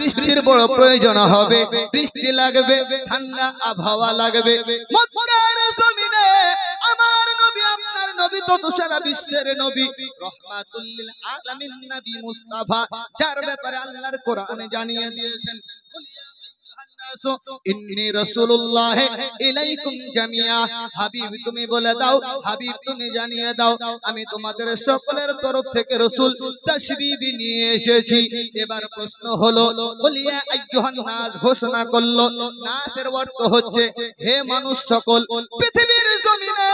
বৃষ্টির বড় প্রয়োজন হবে, বৃষ্টি লাগবে, ঠান্ডা আবহাওয়া লাগবে। মক্কার জমিনে আমার নবী, আপনার নবী তো সারা বিশ্বের নবী, রহমাতুল লিল আলামিন নবী মুস্তাফা, যার ব্যাপারে আল্লাহর কোরআনে জানিয়ে দিয়েছেন, ইন্নী রাসূলুল্লাহ ইলাইকুম জামিয়া। হাবিব তুমি বলে দাও, হাবিব তুমি জানিয়ে দাও, আমি তোমাদের সকলের তরফ থেকে রাসূল তাশরীফ নিয়ে এসেছি। এবার প্রশ্ন হলো, কুলিয়া আইয়ুহান নাস ঘোষণা করলো, নাসের অর্থ হচ্ছে হে মানুষ সকল। পৃথিবীর জমিনে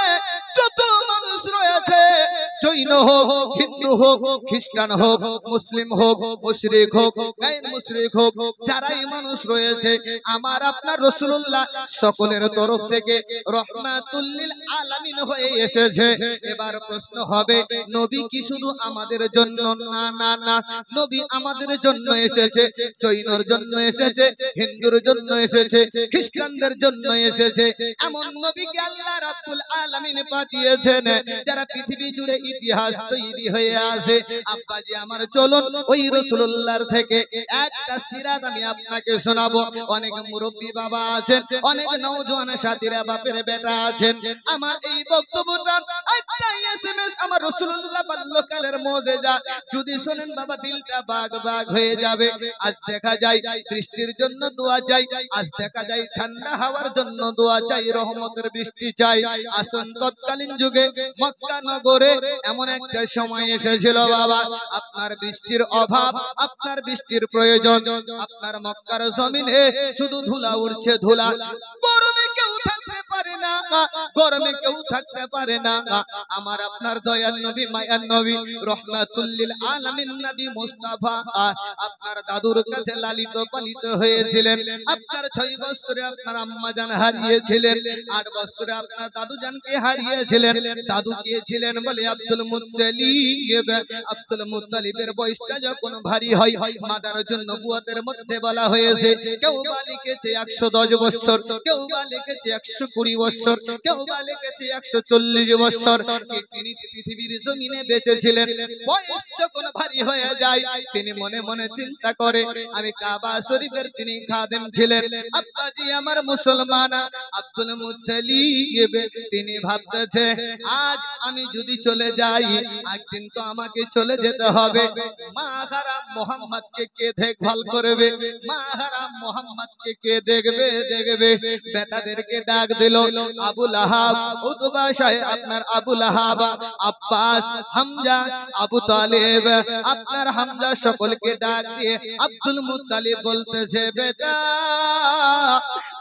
যত মানুষ রয়েছে, জৈন হোক, হিন্দু হোক, খ্রিস্টান হোক, মুসলিম হোক, মুশরিক হোক, গায়র মুশরিক হোক, যারাই মানুষ রয়েছে, আমার আপনার রাসূলুল্লাহ সকলের তরফ থেকে রহমাতুল লিল আলামিন হয়ে এসেছে। এবার প্রশ্ন হবে, নবী কি শুধু আমাদের জন্য? না না না, নবী আমাদের জন্য এসেছে, জৈনর জন্য এসেছে, হিন্দুর জন্য এসেছে, খ্রিস্টানদের জন্য এসেছে। এমন নবীকে আল্লাহ রাব্বুল আলামিন পাঠিয়েছেন যারা পৃথিবী জুড়ে ইতিহাস তৈরি হয়ে আছে। আব্বাজি আমার, চলুন ওই রাসূলুল্লাহর থেকে একটা সিরাত আমি আপনাকে শোনাবো। অনেক মুরব্বী বাবা আছেন, অনেক নওজোয়ান সাথীরা, বাপের বেটা আছেন। আমার এই বক্তব্যটা একটা এসএমএস আমার রাসূলুল্লাহ বাল্যকালের মুজিজা যদি শুনেন বাবা, দিলটা বাগ বাগ হয়ে যাবে। আজ দেখা যায় বৃষ্টির জন্য দোয়া চাই, আজ দেখা যায় ঠান্ডা হাওয়ার জন্য দোয়া চাই, রহমতের বৃষ্টি চাই। আসুন তৎকালীন যুগে মক্কা নগরে এমন একটা সময় এসেছিল বাবা, আপনার বৃষ্টির অভাব, আপনার বৃষ্টির প্রয়োজন। আপনার মক্কার জমিনে শুধু ধুলা উড়ছে, ধুলা। গরমে কেউ থাকতে পারে না, গরমে কেউ থাকতে পারে না। আমার আপনার দয়াল নবী, মায়ার নবী, রহমাতুল লিল আলামিন নবী মুস্তাফা আপনার দাদুর কাছে লালিত পালিত হয়েছিলেন। আপনার 6 বছরে আপনার আম্মা জান হারিয়েছিলেন, 8 বছরে আপনার দাদু জানকে হারিয়েছিলেন। দাদু কে ছিলেন বলে আব্দুল মুত্তালিব। আব্দুল মুত্তালিবের বয়সটা যখন ভারী হয়, মাদার জন্য নবুয়তের মধ্যে বলা হয়েছে, কেউ বা লিখেছে 110 বছর, কেউ বা লিখেছে 120 বছর, কেউ বা লিখেছে 140 বছর। তিনি পৃথিবীর জমিনে বেঁচে ছিলেন। বয়স যখন ভারী হয়ে যায়, তিনি মনে মনে চিন্তা করে, আমি কাবা শরীফের তিনি খাদেম ছিলেন। আব্বাজি আমার মুসলমান, আব্দুল মুত্তালিব তিনি ভাবতেছে, আজ আমি যদি চলে যাই, একদিন তো আমাকে চলে যেতে হবে। মা হারাম মোহাম্মদকে কে দেখভাল করবে? মা হারাম মোহাম্মদকে কে দেখবে? বেটাদেরকে ডাক দিল, আবু লাহাব, উতবা সাহেব, আপনার আবু লাহাব, আব্বাস, হামজা, আবু তালেব, আপনার হামজা, সকলকে ডাক দিয়ে আব্দুল মুত্তালিব বলতেছে, বেটা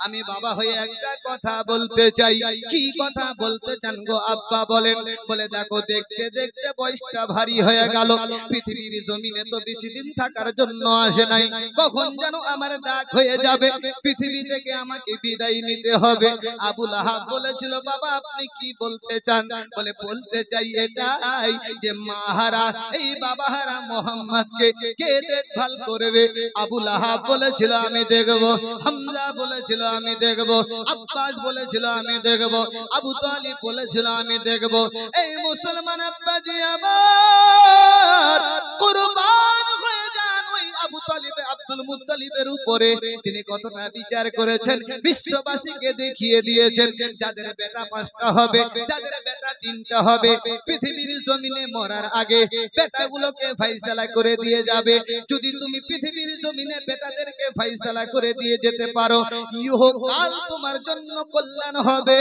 আমি বাবা হয়ে একটা কথা বলতে চাই। কি কথা বলতে চান গো আব্বা? বলেন। বলে দেখো, দেখতে দেখতে বয়সটা ভারী হয়ে গেল, পৃথিবীর জমিনে তো বেশি দিন থাকার জন্য আসে নাই, কখন যেন আমার ডাক হয়ে যাবে, পৃথিবী থেকে আমাকে বিদায় নিতে হবে। আবু লাহাব বলেছিল, বাবা আপনি কি বলতে চান? বলে বলতে চাই এটাই যে মাহারা, এই বাবাহারা মোহাম্মদকে কে দেখভাল করবে? আবু লাহাব বলেছিল আমি দেখব, হামজা বলেছিল আমি দেখব, আব্বাস বলেছিল আমি দেখব, আবু তালিব বলেছিল আমি দেখব। এই মুসলমান আব্বাজি আমার কুরবান হয়ে যান ওই আবু তালিব, আব্দুল মুত্তালিবের উপরে। তিনি কতটা বিচার করেছেন, বিশ্ববাসীকে দেখিয়ে দিয়েছেন, যাদের বেটা 5টা হবে, যাদের বেটা 3টা হবে, পৃথিবীর জমিনে মরার আগে বেটাগুলোকে ফয়সালা করে দিয়ে যাবে। যদি তুমি পৃথিবীর জমিনে বেটাদেরকে ফয়সালা করে দিয়ে যেতে পারো, ইহকাল তোমার জন্য কল্যাণ হবে,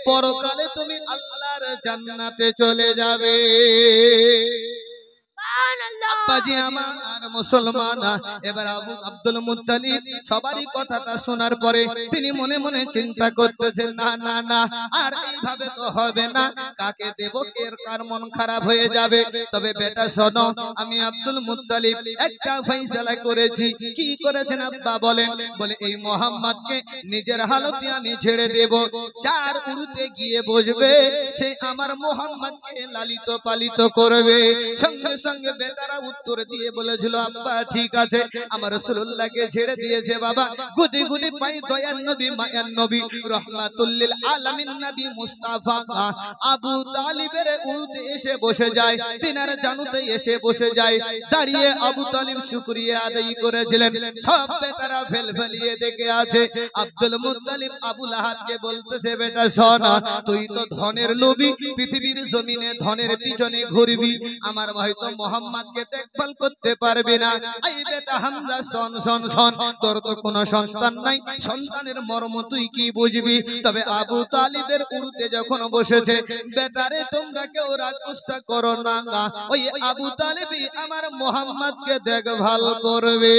পরকালে তুমি আল্লাহর জান্নাতে চলে যাবে। আব্বাজি আমার মুসলমান, এবার আব্দুল মুত্তালিব সবারই কথাটা শোনার পরে তিনি মনে মনে চিন্তা করতেছেন, না না না, আর এইভাবে তো হবে না, কাকে দেব, কার মন খারাপ হয়ে যাবে। তবে বেটা শোনো, আমি আব্দুল মুত্তালিব একটা ফয়সালা করেছি। কি করেছেন আব্বা বলেন? বলে এই মোহাম্মদকে নিজের হালতে আমি ছেড়ে দেব, যার উড়তে গিয়ে বসবে সে আমার মোহাম্মদকে লালিত পালিত করবে। সঙ্গে সঙ্গে সঙ্গে বেটারা উত্তর দিয়ে বলেছিল আব্বা ঠিক আছে আমার রাসূলুল্লাহকে ছেড়ে দিয়েছে বাবা গুটি গুটি পাই দয়ার নবী মায়ার নবী রাহমাতুল লিল আলামিন নবী মুস্তাফা আবু তালিবের উরুতে এসে বসে যায় তিনার জানুতে এসে বসে যায় দাঁড়িয়ে আবু তালিব শুকরিয়া আদায় করেছিলেন সব বেটারা ফেলফেলিয়ে দেখে আছে আব্দুল মুত্তালিব আবু লাহাবকে বলতেছে বেটা শোন তুই তো ধনের লোভী পৃথিবীর জমিনে ধনের পিছনে ঘুরবি আমার হয়তো মুহাম্মদকে দেখভাল করতে পারবি না এই বেটা হামজা শোন শোন শোন তোর তো কোনো সন্তান নাই সন্তানের মর্ম তুই কি বুঝবি তবে আবু তালিবের উরুতে যখন বসেছে বেটারে তোমরা কেউ রাগ গুসা করো না ওই আবু তালিবই আমার মুহাম্মদকে দেখভাল করবে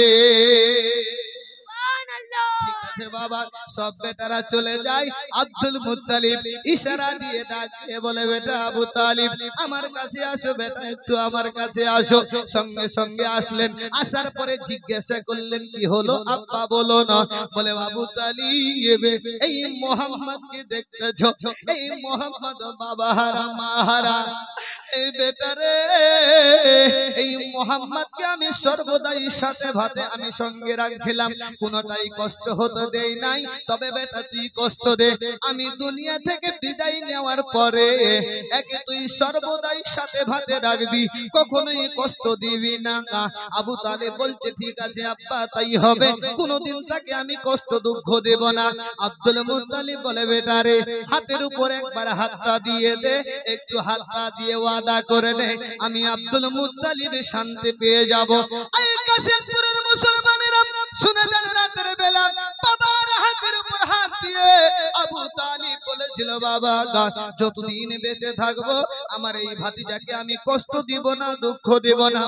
বাবা সব বেটারা চলে যায় আব্দুল মুত্তালিব ইশারা দিয়ে ডাকে বলে বেটা আবু তালিব আমার কাছে আসো বেটা একটু আমার কাছে আসো সঙ্গে সঙ্গে আসলেন আসার পরে জিজ্ঞাসা করলেন কি হলো আব্বা বলো না বলে আবু তালিব এই মুহাম্মদকে দেখতেছো এই মুহাম্মদ বাবা হারা মা হারা এই বেটারে এই মুহাম্মদকে আমি সর্বদাই সাথে ভাতে আমি সঙ্গে রাখছিলাম কোনটাই কষ্ট হতে দেই নাই তবে বেটা তুই কষ্ট দে আমি দুনিয়া থেকে বিদায় নেওয়ার পরে একে তুই সর্বদাই সাথে ভাতে রাখবি কখনোই কষ্ট দিবি না আবু তালিব বলছে ঠিক আছে আব্বা তাই হবে কোনোদিন তাকে আমি কষ্ট দুঃখ দেব না আব্দুল মুত্তালিব বলে বেটারে হাতের উপর একবার হাতটা দিয়ে দে একটু হাতটা দিয়ে ওয়াদা করে দে আমি আব্দুল মুত্তালিব শান্তি পেয়ে যাব এই কাশিমপুরের মুসলমানেরা শুনে দেন রাতের বেলা বাবার হাতের উপর হাত দিয়ে আবু তালিব বলেছিল বাবা যতদিন বেঁচে থাকবো আমার এই ভাতিজাকে আমি কষ্ট দিব না দুঃখ দেব না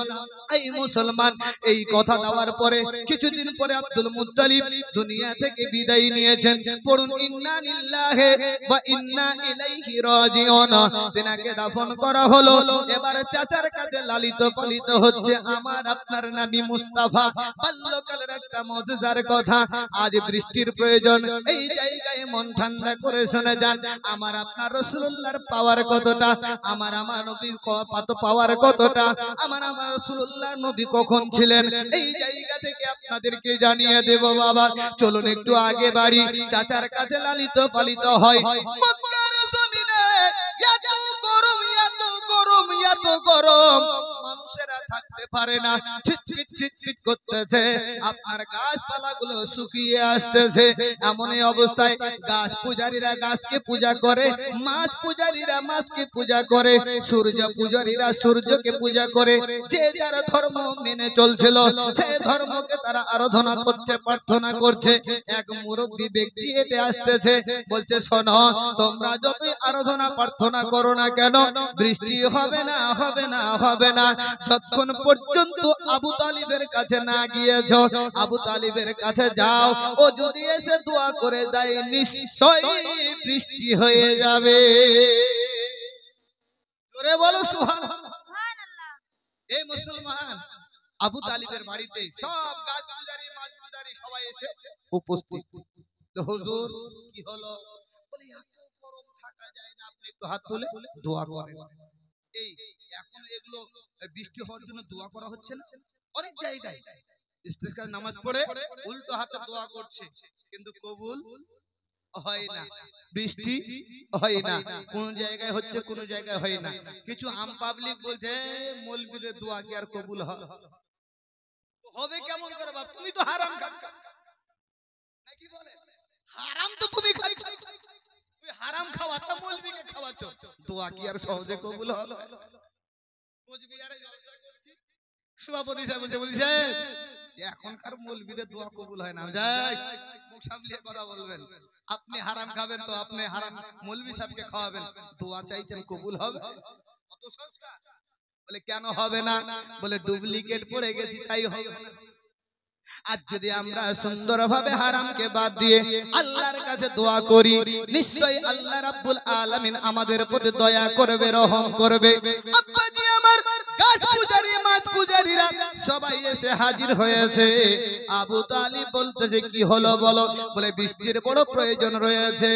এই মুসলমান এই কথা দেওয়ার পরে কিছুদিন পরে আব্দুল মুত্তালিব দুনিয়া থেকে বিদায় নিয়েছেন পড়ুন ইন্না লিল্লাহি ওয়া ইন্না ইলাইহি রাজিউন তেনাকে দাফন করা হলো এবার চাচার কাছে লালিত পালিত হচ্ছে আমার আপনার নবী মুস্তাফা বাল্যকালের একটা মুজিজার কথা আজ বৃষ্টির প্রয়োজন এই জায়গায় মন ঠান্ডা করে শুনে যান আমার আপনার রাসূলুল্লাহর পাওয়ার কতটা আমার নবীর কত পাওয়ার কতটা আমার রাসূলুল্লাহ নবী কখন ছিলেন এই জায়গা থেকে আপনাদেরকে জানিয়ে দেব বাবা চলুন একটু আগে বাড়ি চাচার কাছে লালিত পালিত হয় মক্কার জমিনে এত গরম এত গরম এত গরম মানুষেরা থাকতে পারে না চিটচিট চিটচিট করতেছে আপনার গাছপালাগুলো শুকিয়ে আসতেছে এমন অবস্থায় গাছ পূজারীরা গাছকে পূজা করে মাছ পূজারীরা মাছকে পূজা করে সূর্য পূজারীরা সূর্যকে পূজা করে যে যার ধর্ম মেনে চলছিল সেই ধর্মকে তারা আরাধনা করতে প্রার্থনা করছে এক মুরব্বী ব্যক্তি এতে আসতেছে বলছে শোনো তোমরা যতই আরাধনা প্রার্থনা করো না কেন বৃষ্টি হবে না হবে না হবে না যতক্ষণ পর্যন্ত আবু তালিবের কাছে না গিয়েছো আবু তালিবের কাছে যাও ও যদি এসে দোয়া করে দেয় নিশ্চয়ই বৃষ্টি হয়ে যাবে জোরে বলো সুবহানাল্লাহ এই মুসলমান আবু তালিবের বাড়িতে সব গাছ পূজারী মাছ পূজারী সবাই এসে উপস্থিত তো হুজুর কি হলো বলে এত গরম থাকা যায় না আপনি একটু হাত তুলে দোয়া করেন এই এখন এগুলো বৃষ্টি হওয়ার জন্য দোয়া করা হচ্ছে না অনেক জায়গায় ইস্তেসকার নামাজ পড়ে উল্টো হাতে দোয়া করছে কিন্তু কবুল হয় না বৃষ্টি হয় না কোন জায়গায় হচ্ছে কোন জায়গায় হয় না কিছু আম পাবলিক বলছে মৌলবীদের দোয়া কি আর কবুল হবে কেমন করে বাপ তুমি তো হারাম নাকি বলে হারাম তো তুমি তুই হারাম খাওয়া তা মৌলবীকে খাওয়াচ্ছ দোয়া কি আর সহজে কবুল হবে কোচবিহারে জলসা করছি সভাপতি সাহেব বলছে এখনকার মৌলবীদের দোয়া কবুল হয় না যাই মুখ সামলিয়ে কথা বলবেন আপনি হারাম খাবেন তো আপনি হারাম মৌলবী সাহেবকে খাওয়াবেন দোয়া চাইছেন কবুল হবে কত সস্তা বলে কেন হবে না বলে ডুপ্লিকেট পড়ে গেছি তাই হবে না আজ যদি আমরা সুন্দরভাবে হারামকে বাদ দিয়ে আল্লাহর কাছে দোয়া করি নিশ্চয়ই আল্লাহ রাব্বুল আলামিন আমাদের প্রতি দয়া করবে রহম করবে আব্বাজি আমার গাছ পূজারি মাছ পূজারীরা সবাই এসে হাজির হয়েছে। আবু তালিব বলতেছে কি হলো বলো? বলে বৃষ্টির বড় প্রয়োজন রয়েছে।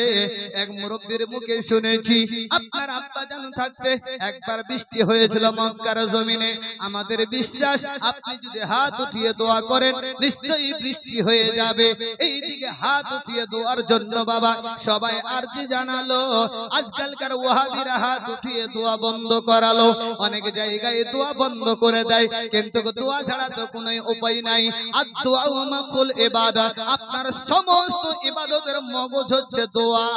এক মুরব্বির মুখে শুনেছি আপনার আব্বা জান থাকতে একবার বৃষ্টি হয়েছিল মক্কার জমিনে। আমাদের বিশ্বাস আপনি যদি হাত উঠিয়ে দোয়া করেন নিশ্চয়ই বৃষ্টি হয়ে যাবে। এইদিকে হাত উঠিয়ে দোয়ার জন্য বাবা সবাই আরজি জানালো। আজকালকার ওয়াহাবিরা হাত উঠিয়ে দোয়া বন্ধ করালো। অনেক জায়গায় দোয়া বন্ধ করে দেয়, কিন্তু দোয়া ছাড়া তো কোনো উপায় নাই। আদ-দুআ মাকুল ইবাদত, আপনার সমস্ত ইবাদতের মগজ হচ্ছে দোয়া।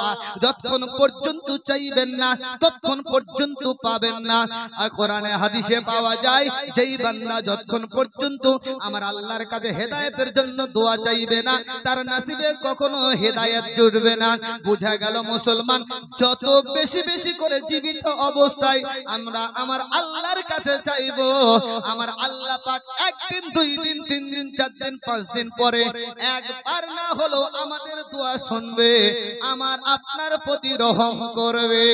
যতক্ষণ পর্যন্ত চাইবেন না ততক্ষণ পর্যন্ত পাবেন না। আর কোরআনে হাদিসে পাওয়া যায় যেই বান্দা যতক্ষণ পর্যন্ত আমার আল্লাহর কাছে হেদায়েতের জন্য দোয়া চাইবে না তার নসিবে কখনো হেদায়েত জুটবে না। বুঝা গেল মুসলমান, যত বেশি বেশি করে জীবিত অবস্থায় আমরা আমার আল্লাহর কাছে চাইবো, আমার আল্লাহ পাক একদিন দুই দিন তিন দিন চার দিন পাঁচ দিন পরে একবার না হলো আমাদের দোয়া শুনবে, আমার আপনার প্রতি রহম করবে।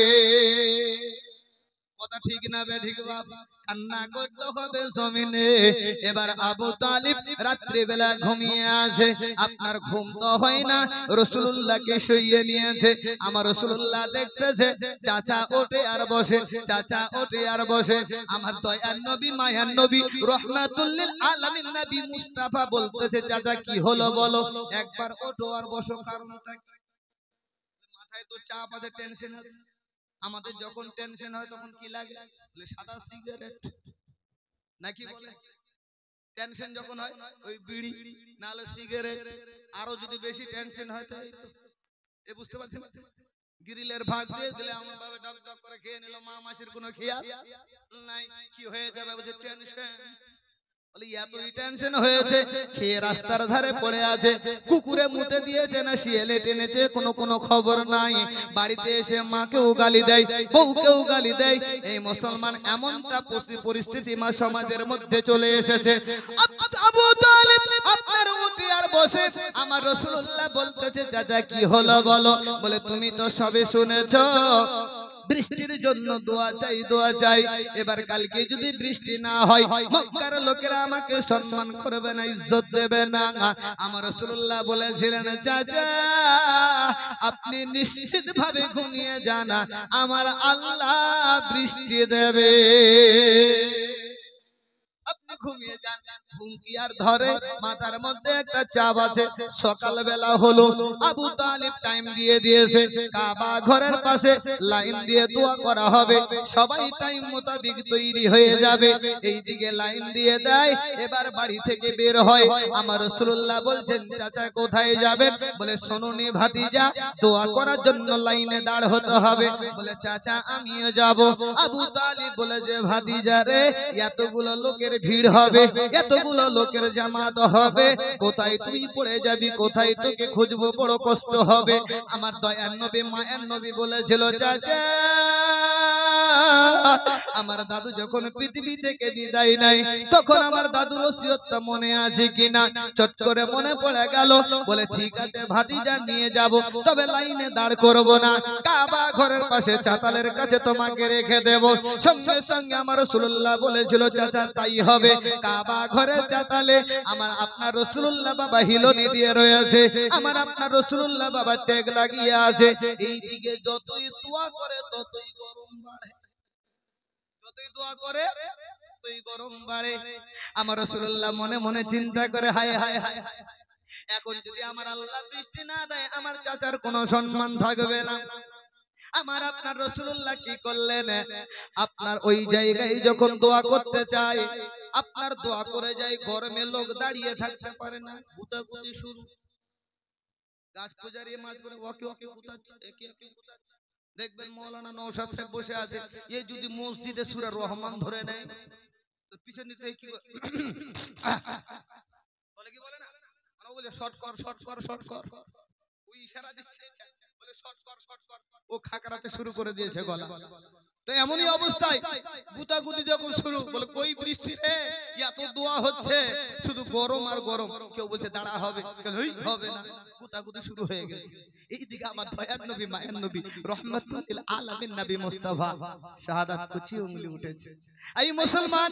কথা ঠিক না বেঠিক বাবা? কান্না করতে হবে জমিনে। এবার আবু তালিব রাত্রি বেলা ঘুমিয়ে আছে। আপনার ঘুম তো হয় না, রাসূলুল্লাহকে শুইয়ে নিয়েছে। আমার রাসূলুল্লাহ দেখতেছে চাচা ওঠে আর বসে, চাচা ওঠে আর বসে। আমার দয়ার নবী মায়ার নবী রাহমাতুল লিল আলামিন নবী মুস্তাফা বলতেছে চাচা কি হলো বলো? একবার ওঠো আর বসো, কারণটা কি? মাথায় তো চাপ আছে, টেনশন আছে। আমাদের যখন টেনশন হয় তখন কি লাগে? বলে সাদা সিগারেট, নাকি বলে? টেনশন যখন হয় ওই বিড়ি নালে সিগারেট। আরো যদি বেশি টেনশন হয় তো এ বুঝতে পারছেন, গ্রিলের ভাগ দিয়ে দিলে আমার বাবা ডক ডক করে খেয়ে নিল, মা মাসির কোনো খেয়াল নাই। কি হয়ে যাবে বুঝে টেনশন। বলে এতই টেনশন হয়েছে খেয়ে রাস্তার ধারে পড়ে আছে, কুকুরে মুতে দিয়েছে না শিয়ালে টেনেছে কোনো কোনো খবর নাই। বাড়িতে এসে মাকেও গালি দেয়, বউকেও গালি দেয়। এই মুসলমান এমনটা পরিস্থিতি মা সমাজের মধ্যে চলে এসেছে। আবু তালিব আপনার উঠে আর বসে। আমার রাসূলুল্লাহ বলতেছে চাচা কি হলো বলো? বলে তুমি তো সবে শুনেছো বৃষ্টির জন্য দোয়া চাই দোয়া চাই। এবার কালকে যদি বৃষ্টি না হয় মক্কার লোকেরা আমাকে সম্মান করবে না, ইজ্জত দেবে না। আমার রাসূলুল্লাহ বলেছিলেন চাচা আপনি নিশ্চিত ভাবে ঘুমিয়ে যান, আমার আল্লাহ বৃষ্টি দেবে। আপনি ঘুমিয়ে যান। ঘুম কি আর ধরে? মাথার মধ্যে একটা চাপ আছে। সকাল বেলা হলো, আবু তালিব টাইম দিয়ে দিয়েছে, কাবা ঘরের পাশে লাইন দিয়ে দোয়া করা হবে। সবাই টাইম মোতাবেক তৈরি হয়ে যাবে। এইদিকে লাইন দিয়ে দেয়। এবার বাড়ি থেকে বের হয়। আমার রাসূলুল্লাহ বলছেন চাচা কোথায় যাবেন? বলে শোনোনি ভাতিজা, দোয়া করার জন্য লাইনে দাঁড় হতে হবে। বলে চাচা আমিও যাব। আবু তালিব বলে যে ভাতিজা রে এতগুলো লোকের ভিড় হবে, এতগুলো লোকের জামাত হবে, কোথায় তুই পড়ে যাবি, কোথায় তোকে খুঁজবো, বড় কষ্ট হবে। আমার দয়ার নবী মায়ের নবী বলেছিল চাচা আমার দাদু যখন পৃথিবী থেকে বিদায় নাই তখন আমার দাদুর ওসিয়তটা মনে আছে কিনা? চট করে মনে পড়ে গেল। বলে ঠিক আছে ভাতিজা নিয়ে যাব, তবে লাইনে দাঁড় করব না, কাবা ঘরের পাশে চাতালের কাছে তোমাকে রেখে দেব। সঙ্গে সঙ্গে আমার রাসূলুল্লাহ বলেছিল চাচা তাই হবে। কাবা ঘরের চাতালে আমার আপনার রাসূলুল্লাহ বাবা হিলনি দিয়ে রয়েছে, আমার আপনার রাসূলুল্লাহ বাবা ট্যাগ লাগিয়ে আছে। এইদিকে যতই দোয়া করে ততই গরম বাড়ে, যতই দোয়া করে ততই গরম বাড়ে। আমার রাসূলুল্লাহ মনে মনে চিন্তা করে হায় হায় হায়, এখন যদি আমার আল্লাহ বৃষ্টি না দেয় আমার চাচার কোনো সম্মান থাকবে না। আমার আপনার রাসূলুল্লাহ কি করলেন? আপনার ওই জায়গায় যখন দোয়া করতে চায়, আপনার দোয়া করে যায়, গরমে লোক দাঁড়িয়ে থাকতে পারে না, গুতাগুতি শুরু। গাছ পূজারি মাছ করে ওকে ওকে গুতাচ্ছে, একে একে গুতাচ্ছে। দেখবেন মাওলানা নওশাদ সাহেব বসে আছে, এ যদি মসজিদে সূরা রহমান ধরে নেয় তো পিছনে থেকে কি বলে, কি বলে না, আমরা বলে শর্ট কর শর্ট কর শর্ট কর, ওই ইশারা দিচ্ছে বলে শর্ট কর শর্ট কর, ও খাকরাতে শুরু করে দিয়েছে গলা। তো এমনই অবস্থায় গুতাগুতি যখন শুরু, বলে কই বৃষ্টি রে, এত দোয়া হচ্ছে শুধু গরম আর গরম। কেউ বলছে দাঁড়া হবে, হবে না। কুতাকুতি শুরু হয়ে গেছে। এইদিকে আমার দয়ার নবী মায়ার নবী রহমাতুল লিল আলামিন নবী মুস্তাফা শাহাদাত কুচি উঙ্গলি উঠেছে। এই মুসলমান,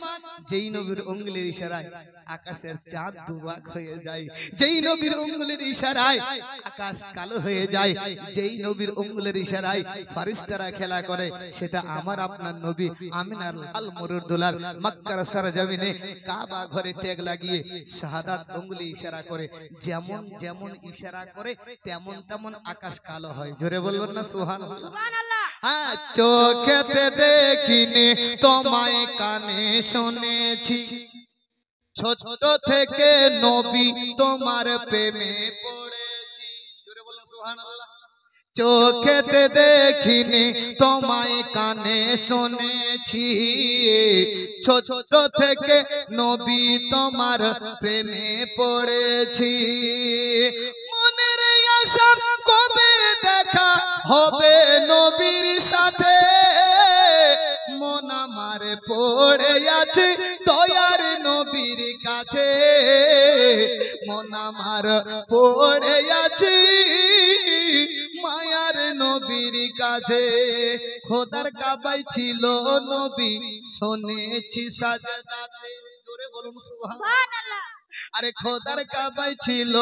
যেই নবীর উঙ্গলির ইশারায় আকাশের চাঁদ দুভাগ হয়ে যায়, যেই নবীর উঙ্গলির ইশারায় আকাশ কালো হয়ে যায়, যেই নবীর উঙ্গলির ইশারায় ফেরেশতারা খেলা করে, সেটা আমার আপনার নবী আমিনার লাল মরুর দুলাল মক্কার সরজমিনে কাবা ঘরে ট্যাগ লাগিয়ে শাহাদাত উঙ্গলি ইশারা করে, যেমন যেমন ইশারা করে তেমন তেমন আকাশ কালো হয়। জোরে বলবেন না সুবহানাল্লাহ? সুবহানাল্লাহ। হ্যাঁ, চোখেতে দেখিনি তোমায় কানে শুনেছি, ছোট থেকে নবী তোমার প্রেমে পড়েছি। জোরে বলুন সুবহানাল্লাহ। চোখেতে দেখিনি তোমায় কানে শুনেছি, ছোট থেকে নবী তোমার প্রেমে পড়েছি। মনের আশা কবে দেখা হবে নবীর সাথে, মন আমার পড়ে আছে দয়ার নবীর কাছে, মন আমার পড়ে আছে মায়ার নবীর কাছে। খোদার কাবায় ছিল নবী শুনেছি সাজদাতে। জোরে বলুন সুবহানাল্লাহ। আরে খোদার কাবায় ছিল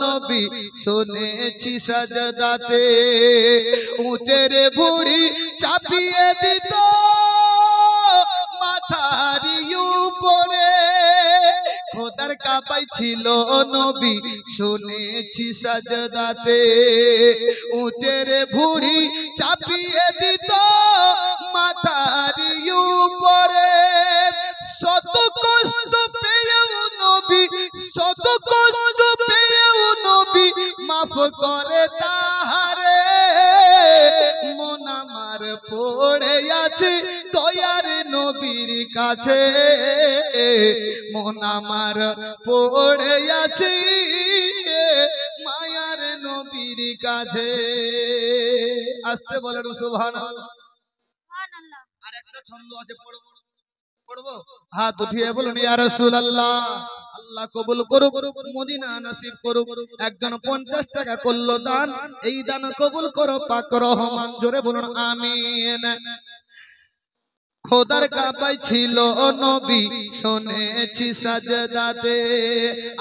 নবী শুনেছি সাজদাতে, উটের ভুঁড়ি চাপিয়ে দিত মাথার উপরে। খোদার কাবায় ছিল নবী শুনেছি সাজদাতে, উটের ভুঁড়ি চাপিয়ে দিত মাথার উপরে। শত কষ্ট পেয়েও নবী, শত কষ্ট পেয়েও নবী মাফ করে তাহারে, মন আমার পড়ে আছে দয়ার নবীর কাছে, মন আমার পড়ে আছে মায়ার নবীর কাছে। আসতে বলেন সুবহানাল্লাহ। আর একটা ছন্দ আছে, পড়বো পড়বো, হাত উঠিয়ে বলুন ইয়া রাসূলুল্লাহ। আল্লাহ কবুল করুক, মদিনা নসিব করুক। একজন 50 টাকা করলো দান, এই দান কবুল করো পাক রহমান। জোরে বলুন আমিন। খোদার কাবায় ছিল নবী শুনেছি সাজদাতে,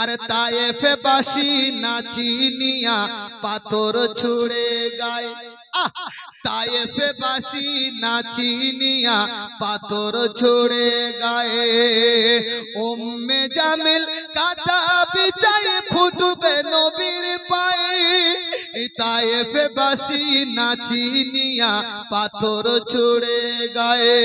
আরে তায়েফে বাসী নাচিনিয়া পাথর ছুঁড়ে গায়। তায়েফে বাসী নাচিনিয়া পাথর ছুঁড়ে গায়ে, উম্মে জামিল কাঁটা বিছায় ফুটবে নবীর পায়ে। তায়েফে বাসী নাচিনিয়া পাথর ছুঁড়ে গায়ে,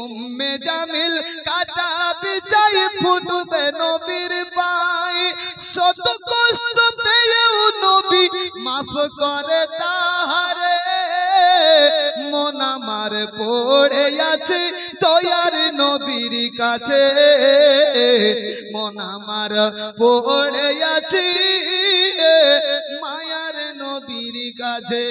উম্মে জামিল কাঁটা বিছায় ফুটবে নবীর পায়ে। শত কষ্ট পেয়েও নবী মাফ করে তাহারে, মন আমার পড়ে আছে দয়ার নবীর কাছে, মন আমার পড়ে আছে মায়ার নবীর কাছে।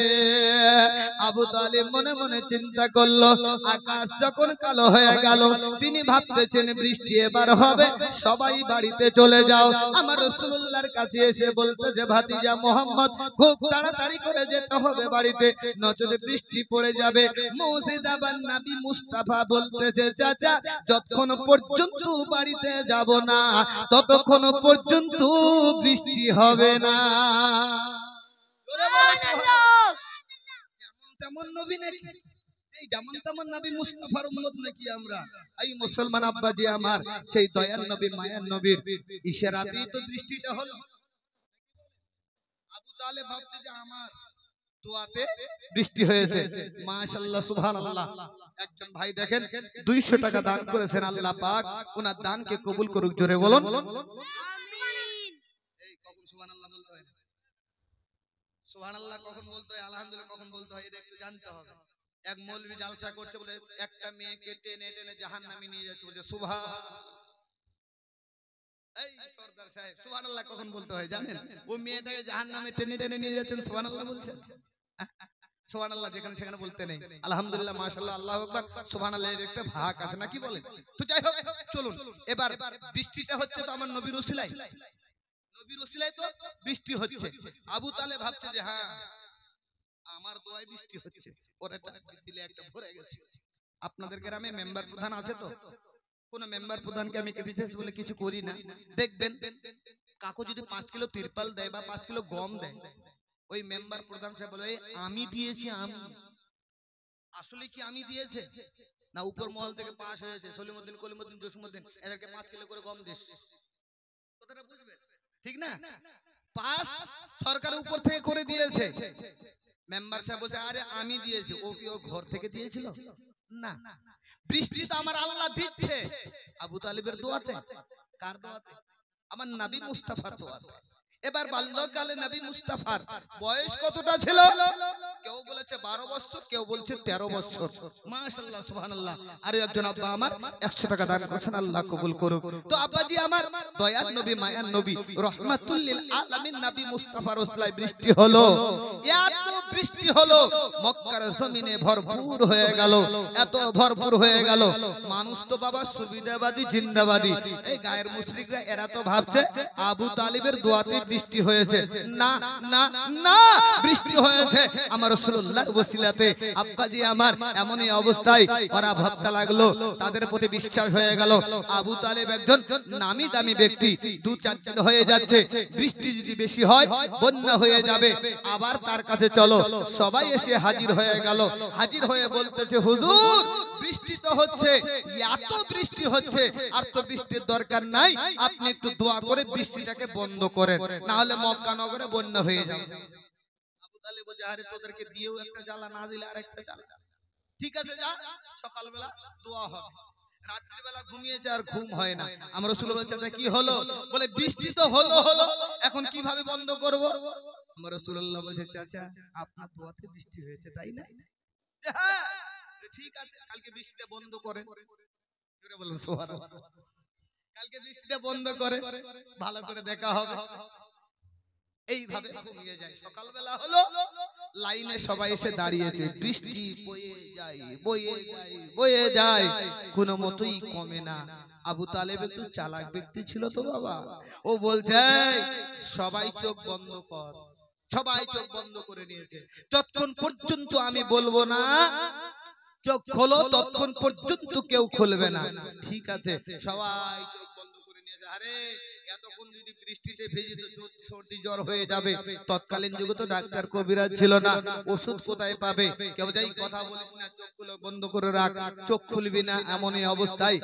আবু তালিব মনে মনে চিন্তা করলো, আকাশ যখন কালো হয়ে গেল, তিনি ভাবতেছেন বৃষ্টি এবার হবে, সবাই বাড়িতে চলে যাও। আমার রাসূলুল্লাহর কাছে এসে বলতে যে ভাতিজা মুহাম্মদ, খুব তাড়াতাড়ি করে যেতে হবে বাড়িতে, নচলে বৃষ্টি পড়ে যাবে। মুজিজাবান নবী মুস্তাফা বলতেছে চাচা, যতক্ষণ পর্যন্ত বাড়িতে যাব না ততক্ষণ পর্যন্ত বৃষ্টি হবে না। তেমন নবী নাকি? এই যেমন তেমন নবী মুস্তাফার উম্মত নাকি আমরা? এই মুসলমান আব্বাজি আমার, সেই দয়ার নবী মায়ার নবীর ইশারাতেই তো বৃষ্টিটা হলো। আবু তালেব ভাবতে যে আমার দোয়াতে বৃষ্টি হয়েছে। মাশাআল্লাহ সুবহানাল্লাহ। একজন ভাই দেখেন 200 টাকা দান করেছেন, আল্লাহ পাক ওনার দানকে কবুল করুক। জোরে বলুন আমিন। এই কখন সুবহানাল্লাহ বলতে হয়? সুবহানাল্লাহ কখন বলতে হয়, আলহামদুলিল্লাহ কখন বলতে হয়, এটা একটু জানতে হবে। এক মৌলভী জালসা করছে, বলে একটা মেয়েকে টেনে টেনে জাহান্নামে নিয়ে যাচ্ছে, বলে সুবহানাল্লাহ। এই সরদার সাহেব, সুবহানাল্লাহ কখন বলতে হয় জানেন? ও মেয়েটাকে জাহান্নামে টেনে টেনে নিয়ে যাচ্ছেন, সুবহানাল্লাহ বলছেন। সুবহানাল্লাহ যেখানে সেখানে বলতে নেই। আলহামদুলিল্লাহ মাশাআল্লাহ আল্লাহু আকবার। সুবহানাল্লাহ এর একটা ভাগ আছে নাকি বলেন? তো যাই হোক, চলুন এবার বৃষ্টিটা হচ্ছে তো আমার নবীর উসিলায়। নবীর ওসিলায় তো বৃষ্টি হচ্ছে। আবু তালেব ভাবছে যে হ্যাঁ আমার দোয়ায় বৃষ্টি হচ্ছে, পরেরটা দিলে একটা ভরে গেছে। আপনাদের গ্রামে মেম্বার প্রধান আছে তো? কোন মেম্বার প্রধানকে আমি বিশেষ বলে কিছু করি না, দেখবেন কাকু যদি 5 কিলো তিরপাল দেয় বা 5 কিলো গম দেয়, ওই মেম্বার প্রধান সাহেব বলে আমি দিয়েছি। আমি আসলে কি আমি দিয়েছে না উপর মহল থেকে পাস হয়েছে, সলিমউদ্দিন কলিমউদ্দিন জসিমউদ্দিন এদেরকে 5 কিলো করে গম দিস, কথাটা বুঝবেন ঠিক না? পাস সরকার উপর থেকে করে দিয়েছে। মেম্বার সাহেব বলছে আরে আমি দিয়েছি। ও কি ও ঘর থেকে দিয়েছিল? না, বৃষ্টি তো আমার আল্লাহ দিচ্ছে। আবু তালিবের দোয়াতে। কার দোয়াতে? আমার নবী মুস্তাফার দোয়াতে। এবার বাল্যকালে নবী মুস্তাফার বয়স কতটা ছিল? কেউ বলেছে 12 বছর, কেউ বলছে 13 বছর। মাশাআল্লাহ সুবহানাল্লাহ। আর একজন আব্বা আমার 100 টাকা দান করেছেন, আল্লাহ কবুল করুক। তো আব্বাজি আমার দয়ার নবী মায়ার নবী রাহমাতুল লিল আলামিন নবী মুস্তাফার ওসিলায় বৃষ্টি হলো। এত বৃষ্টি হলো মক্কার জমিনে ভরপুর হয়ে গেল, এত ভরপুর হয়ে গেল। মানুষ তো বাবা সুবিধাবাদী জিন্দাবাদী, এই গায়ের মুশরিকরা এরা তো ভাবছে আবু তালিবের দোয়াতে বৃষ্টি হয়েছে। না না না, বৃষ্টি হয়েছে আমার রাসূলুল্লাহর ওসিলাতে। আব্বাজি আমার এমনই অবস্থায় ওরা ভাবতে লাগলো, তাদের প্রতি বিশ্বাস হয়ে গেল আবু তালেব একজন নামি দামি ব্যক্তি, 2-4 দিন হয়ে যাচ্ছে, বৃষ্টি যদি বেশি হয় বন্যা হয়ে যাবে, আবার তার কাছে চলো। সবাই এসে হাজির হয়ে গেল। হাজির হয়ে বলতেছে হুজুর বৃষ্টি তো হচ্ছে, এত বৃষ্টি হচ্ছে, আর তো বৃষ্টির দরকার নাই, আপনি একটু দোয়া করে বৃষ্টিটাকে বন্ধ করেন, না হলে মক্কা নগরে বন্যা হয়ে যাবে। আবু তালেব বলে আরে তোদেরকে দিয়েও একটা জ্বালা, না দিলে আরেকটা জ্বালা। ঠিক আছে যা, সকালবেলা দোয়া হবে। রাত্রিবেলা ঘুমিয়েছে আর ঘুম হয় না। আমরা রাসূল বলছে চাচা কি হলো? বলে বৃষ্টি তো হলো হলো, এখন কিভাবে বন্ধ করব? আমার রাসূলুল্লাহ বলছে চাচা আপনার দোয়াতে বৃষ্টি হয়েছে তাই না? হ্যাঁ ঠিক আছে, কালকে বৃষ্টিটা বন্ধ করেন। জোরে বলুন সুবহানাল্লাহ। কালকে বৃষ্টিটা বন্ধ করে ভালো করে দেখা হবে। এইভাবে ঘুমিয়ে যায়। সকালবেলা হলো, লাইনে সবাই এসে দাঁড়িয়েছে, বৃষ্টি বয়ে যায় বয়ে যায় বয়ে যায়, কোনো মতেই কমে না। আবু তালেব একটু চালাক ব্যক্তি ছিল তো বাবা, ও বলছে সবাই চোখ বন্ধ কর। সবাই চোখ বন্ধ করে নিয়েছে। যতক্ষণ পর্যন্ত আমি বলবো না চোখ খোলো ততক্ষণ পর্যন্ত কেউ খুলবে না। ঠিক আছে, সবাই চোখ বন্ধ করে নিয়েছে। আরে এতক্ষণ যদি বৃষ্টিতে ভিজে তো সর্দি জ্বর হয়ে যাবে। তৎকালীন যুগে তো ডাক্তার কবিরাজ ছিল না, ওষুধ কোথায় পাবে? কেউ যাই কথা বলিস না, চোখগুলো বন্ধ করে রাখ, চোখ খুলবি না, এমনই অবস্থায়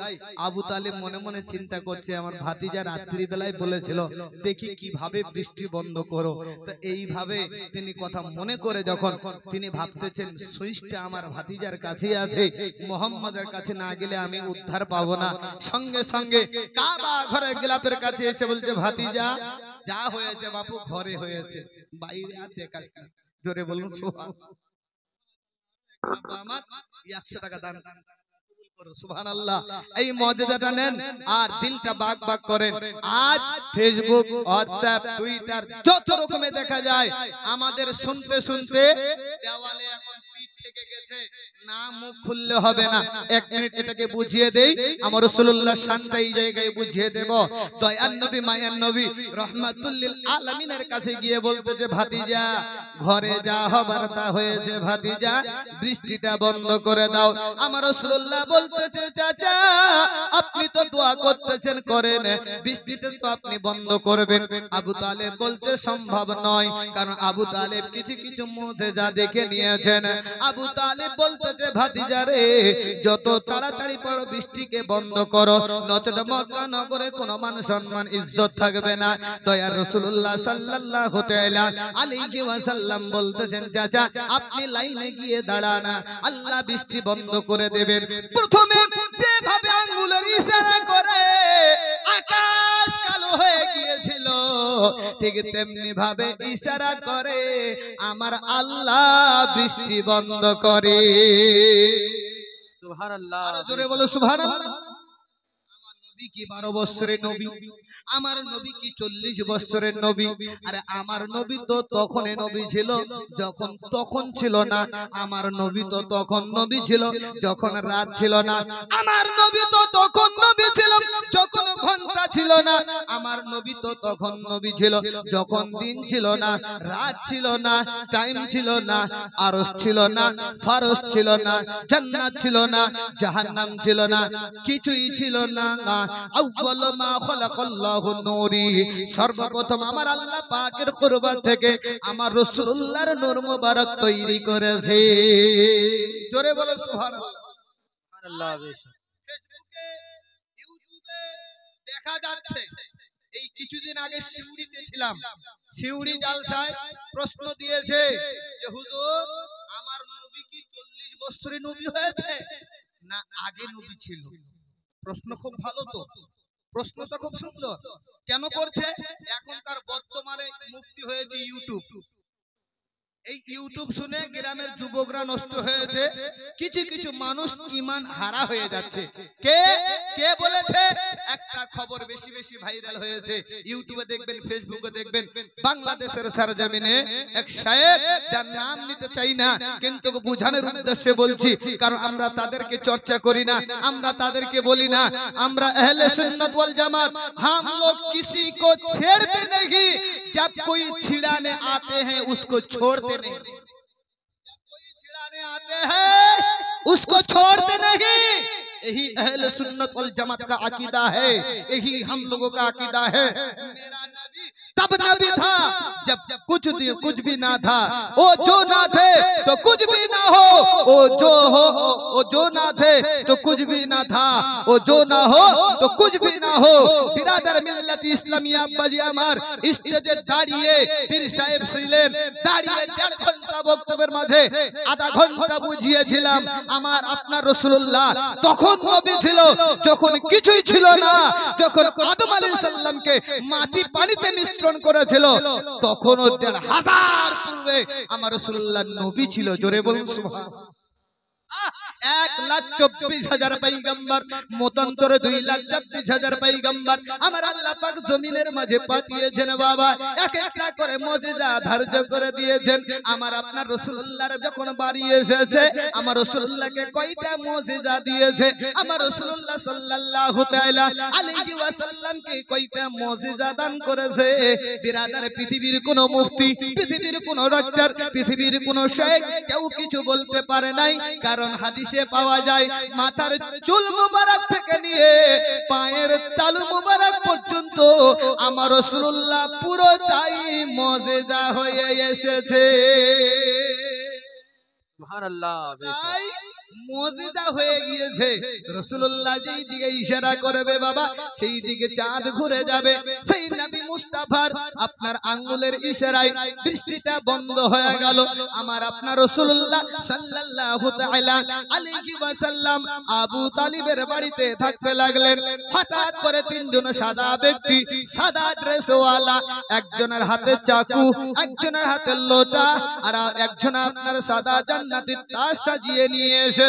আবু তালেব মনে মনে চিন্তা করছে আমার ভাতিজা রাত্রি বেলায় বলেছিল দেখি কিভাবে বৃষ্টি বন্ধ করো। তো এইভাবে তিনি কথা মনে করে যখন তিনি ভাবতেছেন সুইচটা আমার ভাতিজার কাছে আছে, মুহাম্মাদের কাছে না গেলে আমি উদ্ধার পাবো না, সঙ্গে সঙ্গে কাবা ঘরের গিলাপের কাছে এসে বলছে ভাতিজা যা হয়েছে বাপু ঘরে হয়েছে, বাইরে আর দেখাস না। জোরে বলুন সুবহানাল্লাহ। আমার 100 টাকা দান করো সুবহানাল্লাহ। এই মুআজিজাটা নেন আর দিলটা বাক বাক করেন। আজ ফেসবুক, হোয়াটসঅ্যাপ, টুইটার যত রকমে দেখা যায়, আমাদের শুনতে শুনতে দেওয়ালে এখন পিঠ থেকে গেছে, না মুখ খুললে হবে না। 1 মিনিট এটাকে বুঝিয়ে দেই, আমার রাসূলুল্লাহ শানটা এই জায়গায় বুঝিয়ে দেব। দয়ার নবী মায়ার নবী রাহমাতুল লিল আলামিনের কাছে গিয়ে বলতেছে ভাতিজা ঘরে যা হবার তা হয়েছে, ভাতিজা বৃষ্টিটা বন্ধ করে দাও। আমার রাসূলুল্লাহ বলতেছে চাচা আপনি তো দোয়া করতেছেন করেন, বৃষ্টিটা তো আপনি বন্ধ করবেন। আবু তালেব বলতে সম্ভব নয়, কারণ আবু তালেব কিছু কিছু মুজিজা দেখে নিয়েছেন। আবু তালেব বলতেছে ভাতিজা রে যত তাড়াতাড়ি পারো বৃষ্টিকে বন্ধ করো, নচেত মক্কা নগরে কোনো মান সম্মান ইজ্জত থাকবে না। দয়ার রাসূলুল্লাহ সাল্লাল্লাহু তাআলা আলাইহি ওয়াসাল্লাম বলতেছেন চাচা আপনি লাইনে গিয়ে দাঁড়ান, আল্লাহ বৃষ্টি বন্ধ করে দেবেন। প্রথমে যেভাবে আঙ্গুলের ইশারা করে আকাশ কালো হয়ে গিয়েছিল, ঠিক তেমনি ভাবে ইশারা করে আমার আল্লাহ বৃষ্টি বন্ধ করে। সুবহানাল্লাহ, আরো জোরে বলো সুবহানাল্লাহ। আমার নবী কি 12 বছরের নবী, আমার নবী কি 40 বছরের নবী। আরে আমার নবী তো তখন নবী ছিল যখন তখন ছিল না, আমার নবী তো তখন নবী ছিল যখন রাত ছিল না, আমার নবী তো তখন নবী ছিল যখন ঘন্টা ছিল না, আমার নবী তো তখন নবী ছিল যখন দিন ছিল না, রাত ছিল না, টাইম ছিল না, আরশ ছিল না, ফারস ছিল না, জান্নাত ছিল না, জাহান্নাম ছিল না, কিছুই ছিল না। আউয়াল মা খালাকাল্লাহু নূরি, সর্বপ্রথম আমার আল্লাহ পাকের কুরবান থেকে আমার রাসূলুল্লাহর নূর মুবারক তৈরি করেছে। জোরে বলো সুবহানাল্লাহ। সুবহানাল্লাহ। ফেসবুকে ইউটিউবে দেখা যাচ্ছে, এই কিছুদিন আগে সিউড়িতে ছিলাম, সিউড়ি জালসায় প্রশ্ন দিয়েছে যে হুজুর আমার নবী কি 40 বছরের নবী হয়েছে না আগে নবী ছিল? প্রশ্ন খুব ভালো, তো প্রশ্নটা খুব সুন্দর। কেন করছে? এখনকার বর্তমানে মুফতি হয়েছে ইউটিউব, এই ইউটিউব শুনে গ্রামের যুবকরা নষ্ট হয়েছে, কিছু কিছু মানুষ ঈমান হারা হয়ে যাচ্ছে। কে কে বলেছে? একটা খবর বেশি বেশি ভাইরাল হয়েছে, ইউটিউবে দেখবেন, ফেসবুকে দেখবেন, বাংলাদেশের সরজমিনে এক শায়েখ, যার নাম নিতে চাই না কিন্তু বোঝানোর উদ্দেশ্যে বলছি, কারণ আমরা তাদেরকে চর্চা করি না, আমরা তাদেরকে বলি না, আমরা আহলে সুন্নাত ওয়াল জামাত हम लोग किसी को छेड़ते नहीं, जब कोई छिड़ाने आते हैं उसको छोड़ते नहीं, जब कोई छिड़ाने आते हैं उसको छोड़ते नहीं। यही अहले सुन्नत वल जमात का अकीदा है, यही हम लोगों का अकीदा है। मेरा नबी तब नबी था जब कुछ भी ना था, वो जो ना थे तो कुछ भी ना हो, वो जो हो, वो जो ना थे तो कुछ भी ना था, वो जो ना हो तो कुछ भी ना हो। बिरादर मिल्लत इस्लामिया अब्बाजी আমার স্টেজে দাঁড়িয়ে পীর সাহেব ছিলেন, দাঁড়িয়ে 1.5 ঘন্টা বক্তব্যের মাঝে আধা ঘন্টা বুঝিয়েছিলাম আমার আপনার রাসূলুল্লাহ তখন নবী ছিল যখন কিছুই ছিল না, যখন আদম আলাইহিস সালামকে মাটি পানিতে মিশ্রণ করেছিল তখন 1,500 পূর্বে আমার রাসূলুল্লাহ নবী ছিল। জোরে বলুন সুবহানাল্লাহ। 1,24,000 পয়গম্বর, মতান্তরে 2,36,000 পয়গম্বর আমার আল্লাহ পাক জমিনের মাঝে পাঠিয়েছেন বাবা, এক একটা করে মুজিজা ধার্য করে দিয়েছেন। আমার আপনার রাসূলুল্লাহর যখন বাড়ি এসেছে আমার রাসূলুল্লাহকে কয়টা মুজিজা দিয়েছে, আমার রাসূলুল্লাহ সাল্লাল্লাহু তাআলা আলাইহি ওয়াসাল্লামকে কয়টা মুজিজা দান করেছে। বিরাদার পৃথিবীর কোন মুফতি, পৃথিবীর কোন ডাক্তার, পৃথিবীর কোন শেখ কেউ কিছু বলতে পারে নাই, কারণ হাদিসে পাওয়া যায় মাথার চুল মুবারক থেকে নিয়ে পায়ের তালু মুবারক পর্যন্ত আমার রাসূলুল্লাহ পুরোটাই মুজিজা হয়ে এসেছে। সুবহানাল্লাহ। মুজিজা হয়ে গিয়েছে। রাসূলুল্লাহ যেই দিকে ইশারা করবে বাবা সেই দিকে চাঁদ ঘুরে যাবে। সেই নবী মুস্তাফার আপনার আঙ্গুলের ইশারায় বৃষ্টিটা বন্ধ হয়ে গেল। আমার আপনার রাসূলুল্লাহ সাল্লাল্লাহু তাআলা আলাইহি ওয়াসাল্লাম আবু তালিবের বাড়িতে থাকতে লাগলেন। হঠাৎ করে তিনজন সাদা ব্যক্তি, সাদা ড্রেসওয়ালা, একজনের হাতে চাকু, একজনের হাতে লোটা, আর একজন আপনার সাদা জান্নাতের তাজ সাজিয়ে নিয়ে এসে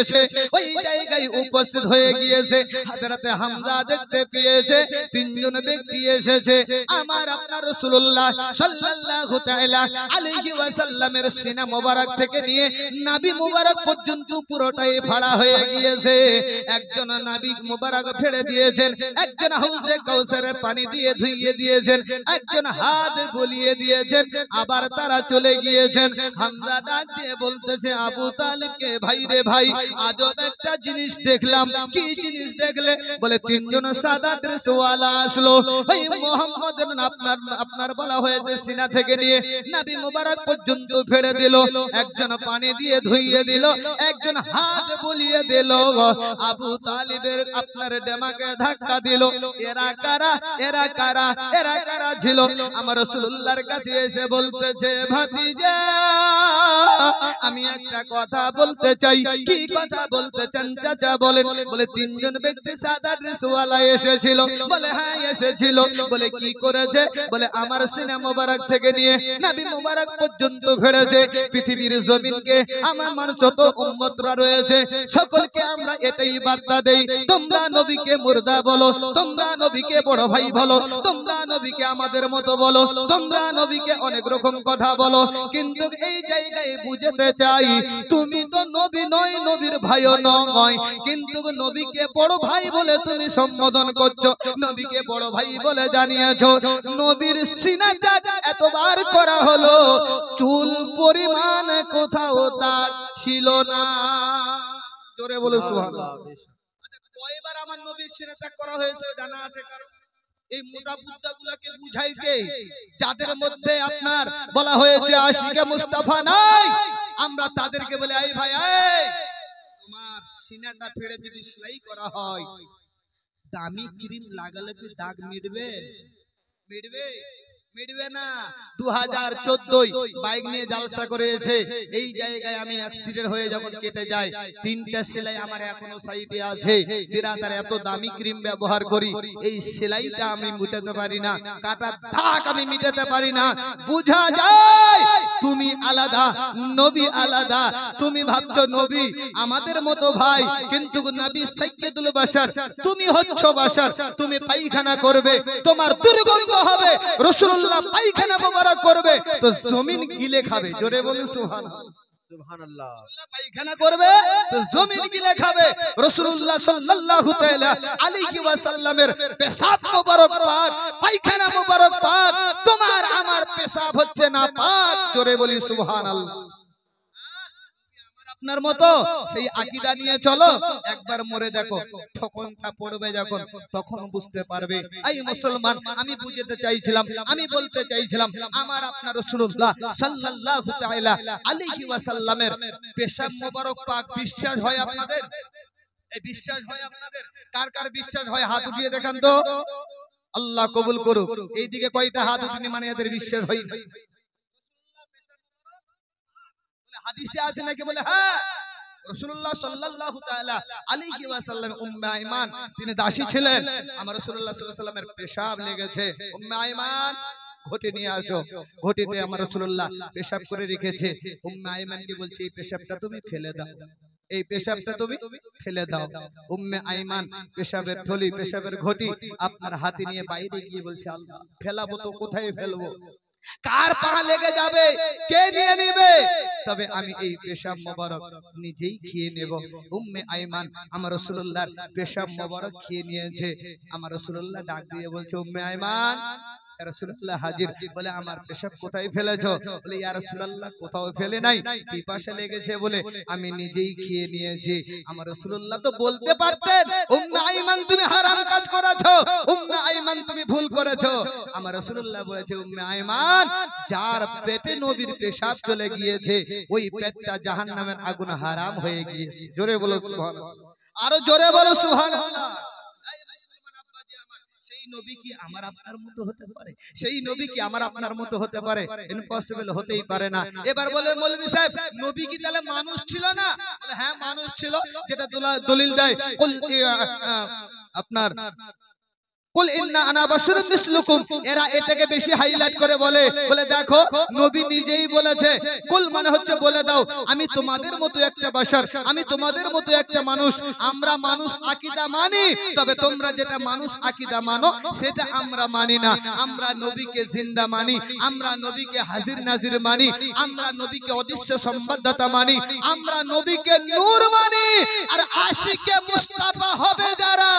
ওই জায়গায় উপস্থিত হয়ে গিয়েছে। হযরতে হামজা দেখতে পেয়েছে তিনজন ব্যক্তি এসেছে। আমার আপনার রাসূলুল্লাহ সাল্লাল্লাহু তাআলা আলাইহি ওয়াসাল্লামের সিনা মোবারক থেকে নিয়ে নাভি মোবারক পর্যন্ত পুরোটাই ফাড়া হয়ে গিয়েছে। একজন নাভি মোবারক ফেলে দিয়েছেন, একজন হাউজে কাউসারে পানি দিয়ে ধুইয়ে দিয়েছেন, একজন হাত গলিয়ে দিয়েছেন, আবার তারা চলে গিয়েছেন। হামজা ডাক দিয়ে বলতেছে আবু তালিবকে, ভাই রে ভাই, আজব একটা জিনিস দেখলাম। কি জিনিস দেখলে? বলে তিনজন সাদা ড্রেসওয়ালা আসলো। ওই মুহাম্মদ আপনার বলা হয়েছে সিনা থেকে নিয়ে নাভি মোবারক পর্যন্ত ফেলে দিল, একজন পানি দিয়ে ধুইয়ে দিল, একজন হাত বুলিয়ে দিল, আবু তালিবের আপনার ডেমাকে ধাক্কা দিল। এরা কারা? এরা কারা? এরা কারা ছিল? আমার রাসূলুল্লাহর কাছে এসে বলতেছে ভাতিজা আমি একটা কথা বলতে চাই। কি কথা বলতে চান চাচা বলেন। বলে তিনজন ব্যক্তি সাদা ড্রেসওয়ালা এসেছিল। বলে হ্যাঁ এসেছিল। বলে কি করেছে। বলে আমার সিনা মোবারক থেকে নিয়ে নবী মোবারক পর্যন্ত ফেরেছে। পৃথিবীর জমিনকে আমার মানুষ যত উম্মতরা রয়েছে সকলকে আমরা এটাই বার্তা দেই, তোমরা নবীকে মুর্দা বলো, তোমরা নবীকে বড় ভাই বলো, তোমরা নবীকে আমাদের মতো বলো, তোমরা নবীকে অনেক রকম কথা বলো। কিন্তু এই জায়গায় বুঝতে চাই তুমি তো নবী নয়, নবীর ভাইও নয়, কিন্তু নবীকে বড় ভাই বলে তুমি সম্বোধন করছো, নবীকে বড় ভাই বলে জানিয়েছো। নবীর সিনাটা এতবার করা হলো, চুল পরিমাণ কোথাও দাগ ছিল না। জোরে বলো সুবহানাল্লাহ। আচ্ছা কয়বার আমার নবীর সিনাটা করা হয়েছে জানা আছে কারো? এই মোটা বুদ্দাগুলোকে বুঝাইতে যাদের মধ্যে আপনার বলা হয়েছে আশিকে মুস্তাফা নাই, আমরা তাদেরকে বলে এই ভাই এই তোমার সিনাটা ফেড়ে যদি সেলাই করা হয় দামি ক্রিম লাগালে কি দাগ মিটবে? মিটবে? মিটবে না। 2014 বাইক নিয়ে জালসা করে এসে এই জায়গায় আমি অ্যাক্সিডেন্ট হয়ে যখন কেটে যায়, তিনটা সেলাই আমার এখনো সাইডে আছে। বিরাদার এত দামি ক্রিম ব্যবহার করি, এই সেলাইটা আমি মিটাতে পারি না, কাটা দাগ আমি মিটাতে পারি না। বুঝা যায় তুমি আলাদা, নবী আলাদা। তুমি ভাবছো নবী আমাদের মতো ভাই, কিন্তু নবী সাইয়্যিদুল বাশার, তুমি হচ্ছ বাশার। তুমি পায়খানা করবে, তোমার দুর্গন্ধ হবে, রাসূলুল্লাহ পায়খানা মোবারক করবে তো জমিন গিলে খাবে। জোরে বলুন সুবহানাল্লাহ। সুবহানাল্লাহ। পায়খানা করবে তো জমিন গিলে খাবে। রাসূলুল্লাহ সাল্লাল্লাহু তাআলা আলাইহি ওয়াসাল্লামের পেশাব মোবারক পাক, পায়খানা মোবারক পাক, তোমার আমার পেশাব হচ্ছে না পাক। জোরে বলি সুবহানাল্লাহ। আপনার মতো সেই আকীদা নিয়ে চলো, একবার মরে দেখো, ঠকনটা পড়বে যখন তখন বুঝতে পারবে। এই মুসলমান আমি বুঝাতে চাইছিলাম, আমি বলতে চাইছিলাম আমার আপনার রাসূলুল্লাহ সাল্লাল্লাহু তাআলা আলাইহি ওয়াসাল্লামের পেশাব মোবারক পাক বিশ্বাস হয় আপনাদের? এই বিশ্বাস হয় আপনাদের? কার কার বিশ্বাস হয় হাত উঠিয়ে দেখান তো। আল্লাহ কবুল করুক। এইদিকে কয়টা হাত উঠিয়ে মানে এদের বিশ্বাস হয়? হাদিসে আছে নাকি? বলে হ্যাঁ। রাসূলুল্লাহ সাল্লাল্লাহু তাআলা আলাইহি ওয়াসাল্লাম উম্মে আইমান তিনি দাসী ছিলেন। আমার রাসূলুল্লাহ সাল্লাল্লাহু আলাইহি ওয়াসাল্লামের পেশাব লেগেছে, উম্মে আইমান ঘটি নিয়ে আসো। ঘটিতে আমার রাসূলুল্লাহ পেশাব করে রেখেছে। উম্মে আইমানকে বলছে এই পেশাবটা তুমি ফেলে দাও, এই পেশাবটা তুমি ফেলে দাও। উম্মে আইমান পেশাবের থলি, পেশাবের ঘটি আপনার হাতে নিয়ে বাইরে গিয়ে বলছে আল্লাহ ফেলাবো তো কোথায় ফেলবো, কার পা লেগে যাবে, কে নিয়ে নেবে, তবে আমি এই পেশাব মোবারক নিজেই খেয়ে নেব। উম্মে আইমান আমার রাসূলুল্লাহর পেশাব মোবারক খেয়ে নিয়েছে। আমার রাসূলুল্লাহ ডাক দিয়ে বলছে উম্মে আইমান, ইয়া রাসূলুল্লাহ হাজির। বলে আমার পেশাব কোথায় ফেলেছো? বলে ইয়া রাসূলুল্লাহ কোথাও ফেলে নাই, পিপাসা লেগেছে বলে আমি নিজেই খেয়ে নিয়েছি। আমার রাসূলুল্লাহ তো বলতে পারতেন উম্মে আইমান তুমি হারাম কাজ করেছো, উম্মে আইমান তুমি ভুল করেছো। আমার রাসূলুল্লাহ বলেছে উম্মে আইমান যার পেটে নবীর পেশাব চলে গিয়েছে ওই পেটটা জাহান্নামের আগুন হারাম হয়ে গিয়েছে। জোরে বলো সুবহানাল্লাহ, আরো জোরে বলো সুবহানাল্লাহ। সেই নবী কি আমার আপনার মতো হতে পারে? সেই নবী কি আমার আপনার মতো হতে পারে? ইম্পসিবল, হতেই পারে না। এবার বলে মৌলভী সাহেব নবী কি তাহলে মানুষ ছিল না? বলে হ্যাঁ মানুষ ছিল, যেটা দলিল দেয় আপনার কুল ইন্না আনা বাশারুম মিসলুকুম। এরা এটাকে বেশি হাইলাইট করে বলে, বলে দেখো নবী নিজেই বলেছে কুল মানে হচ্ছে বলে দাও আমি তোমাদের মতো একটা বাশার, আমি তোমাদের মতো একটা মানুষ। আমরা মানুষ আকীদা মানি, তবে তোমরা যেটা মানুষ আকীদা মানো সেটা আমরা মানি না। আমরা নবীকে জিন্দা মানি, আমরা নবীকে হাজির নাজির মানি, আমরা নবীকে অদৃশ্য সংবাদদাতা মানি, আমরা নবীকে নূর মানি। আর আশিকে মুস্তাফা হবে যারা,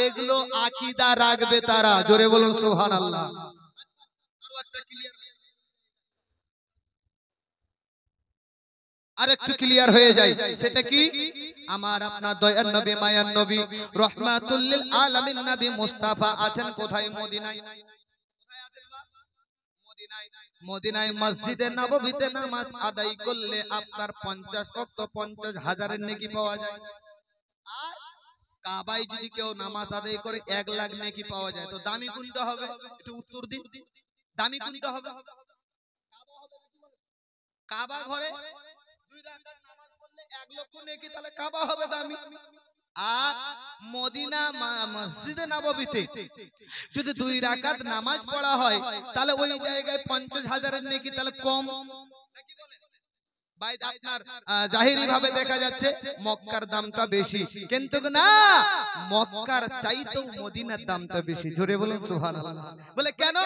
এগুলো আকীদা রাখবে তারা। জোরে বলুন সুবহানাল্লাহ। আরো একটা ক্লিয়ার, আরেকটু ক্লিয়ার হয়ে যায়, সেটা কি? আমার আপনার দয়ার নবী, মায়ার নবী, রাহমাতুল লিল আলামিন নবী মুস্তাফা আছেন কোথায়? মদিনায়। কোথায় আছেন? মদিনায়। মদিনায় মসজিদে নববীতে নামাজ আদায় করলে আপনার 50 ওয়াক্ত 50,000 নেকি পাওয়া যায়। আর কাবায় যদি কেউ নামাজ আদায় করে 1 লাখ নেকি পাওয়া যায়। তো দামি কোনটা হবে? একটু উত্তর দিন, দামি কোনটা হবে? কাবা ঘরে 2 রাকাত নামাজ পড়লে 1 লক্ষ নেকি, তাহলে কাবা হবে দামি। আর মদিনা মসজিদে নববীতে যদি 2 রাকাত নামাজ পড়া হয় তাহলে ওই জায়গায় 50,000 এর নেকি, তাহলে কম নাকি বলেন ভাই? আপনার জাহিরি ভাবে দেখা যাচ্ছে মক্কার দামটা বেশি, কিন্তু না, মক্কার চাইতেও মদিনার দামটা বেশি। জোরে বলুন সুবহানাল্লাহ। বলে কেন?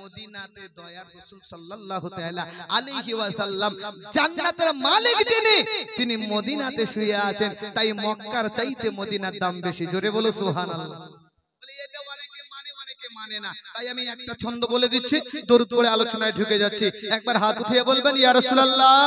মদিনাতে দয়ার রাসূল সাল্লাল্লাহু তাআলা আলাইহি ওয়াসাল্লাম জান্নাতের মালিক যিনি, তিনি মদিনাতে শুয়ে আছেন, তাই মক্কার চাইতে মদিনার দাম বেশি। জোরে বলো সুবহানাল্লাহ। বলে এটা অনেকে মানে অনেকে মানে না, তাই আমি একটা ছন্দ বলে দিচ্ছি, দরুদ পড়ে আলোচনায় ঢুকে যাচ্ছি। একবার হাত উঠিয়ে বলবেন ইয়া রাসূলুল্লাহ